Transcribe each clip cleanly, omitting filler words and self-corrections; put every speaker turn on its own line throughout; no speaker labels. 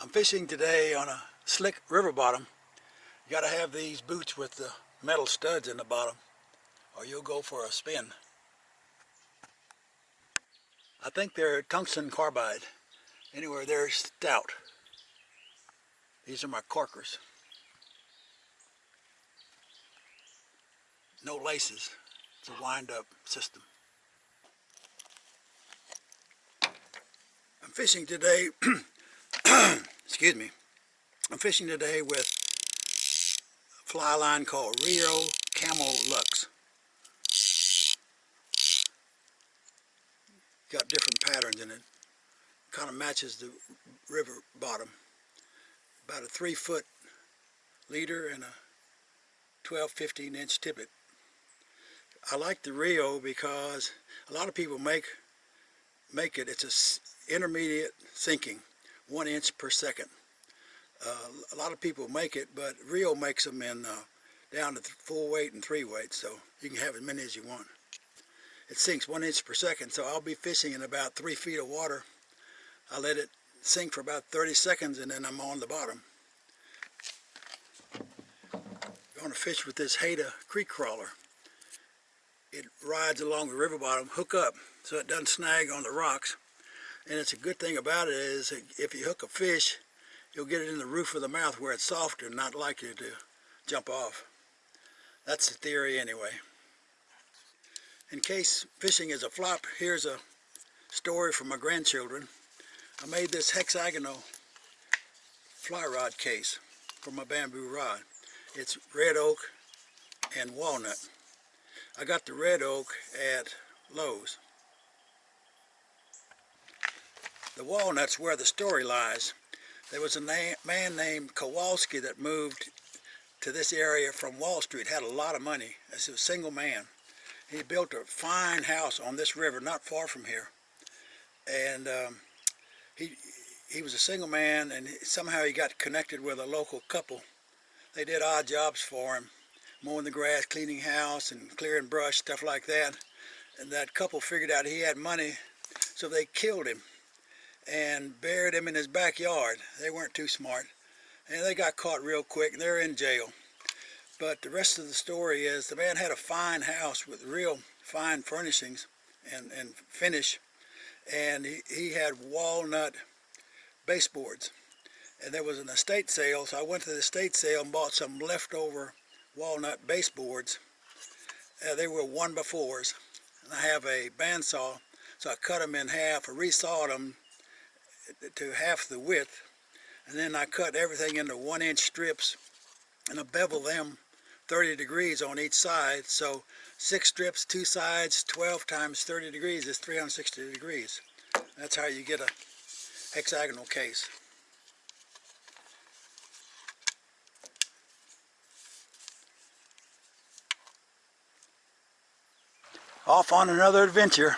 I'm fishing today on a slick river bottom. You gotta have these boots with the metal studs in the bottom or you'll go for a spin. I think they're tungsten carbide. Anyway, they're stout. These are my corkers. No laces. It's a wind-up system. I'm fishing today, excuse me, I'm fishing today with a fly line called Rio Camo Lux. Got different patterns in it. Kind of matches the river bottom. About a 3-foot leader and a 12-15 inch tippet. I like the Rio because a lot of people make it. It's a intermediate sinking, 1 inch per second. A lot of people make it, but Rio makes them in down to full weight and 3 weight, so you can have as many as you want. It sinks 1 inch per second, so I'll be fishing in about 3 feet of water. I let it sink for about 30 seconds and then I'm on the bottom. I'm going to fish with this Haida creek crawler. It rides along the river bottom, hook up, so it doesn't snag on the rocks. And it's a good thing about it is if you hook a fish, you'll get it in the roof of the mouth where it's softer and not likely to jump off. That's the theory anyway. In case fishing is a flop, here's a story from my grandchildren. I made this hexagonal fly rod case for my bamboo rod. It's red oak and walnut. I got the red oak at Lowe's. The walnut's where the story lies. There was a man named Kowalski that moved to this area from Wall Street, had a lot of money. As a single man. He built a fine house on this river, not far from here. And he was a single man, and somehow he got connected with a local couple. They did odd jobs for him, mowing the grass, cleaning house, and clearing brush, stuff like that. And that couple figured out he had money, so they killed him and buried him in his backyard. They weren't too smart, and they got caught real quick, and they're in jail. But the rest of the story is the man had a fine house with real fine furnishings and finish, and he had walnut baseboards. And there was an estate sale, so I went to the estate sale and bought some leftover walnut baseboards. They were 1x4s, and I have a bandsaw, so I cut them in half, or resawed them to half the width, and then I cut everything into 1 inch strips, and I bevel them 30 degrees on each side, so 6 strips, 2 sides, 12 times 30 degrees is 360 degrees. That's how you get a hexagonal case. Off on another adventure.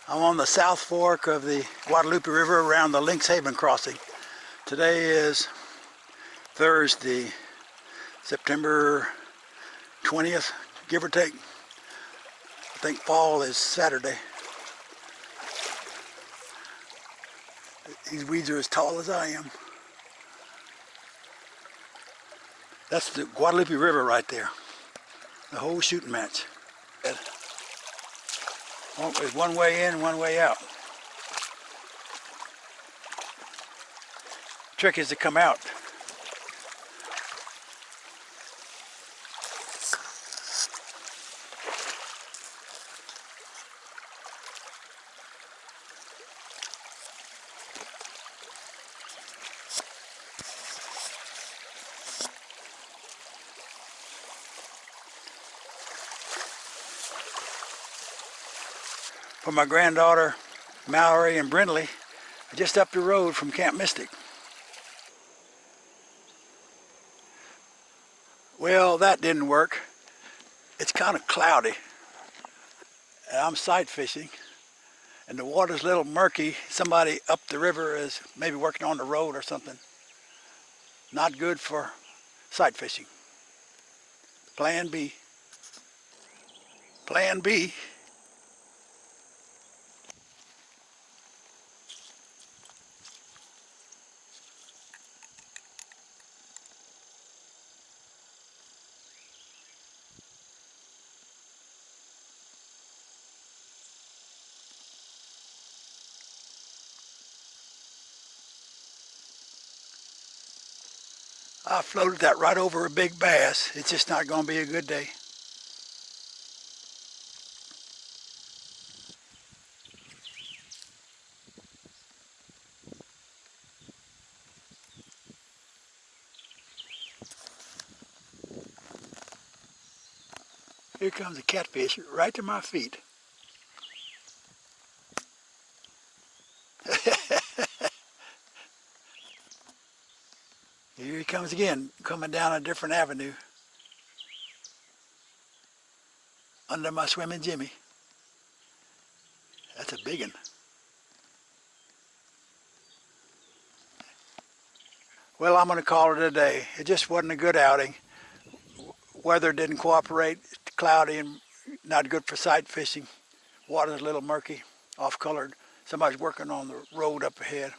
I'm on the South Fork of the Guadalupe River around the Lynx Haven crossing. Today is Thursday, September 20th, give or take. I think fall is Saturday. These weeds are as tall as I am. That's the Guadalupe River right there. The whole shooting match. There's one way in, one way out. The trick is to come out. For my granddaughter Mallory and Brindley, just up the road from Camp Mystic. Well, that didn't work. It's kind of cloudy. And I'm sight fishing, and the water's a little murky. Somebody up the river is maybe working on the road or something. Not good for sight fishing. Plan B. Plan B. I floated that right over a big bass. It's just not going to be a good day. Here comes a catfish right to my feet. Here he comes again, coming down a different avenue under my swimming Jimmy. That's a big one. Well, I'm going to call it a day. It just wasn't a good outing. Weather didn't cooperate. It's cloudy and not good for sight fishing. Water's a little murky, off-colored. Somebody's working on the road up ahead.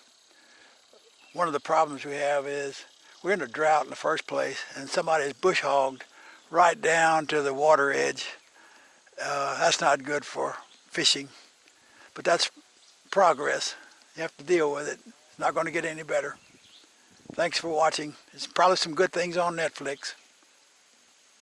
One of the problems we have is we're in a drought in the first place, and somebody's bush hogged right down to the water edge. That's not good for fishing, but that's progress. You have to deal with it. It's not going to get any better. Thanks for watching. There's probably some good things on Netflix.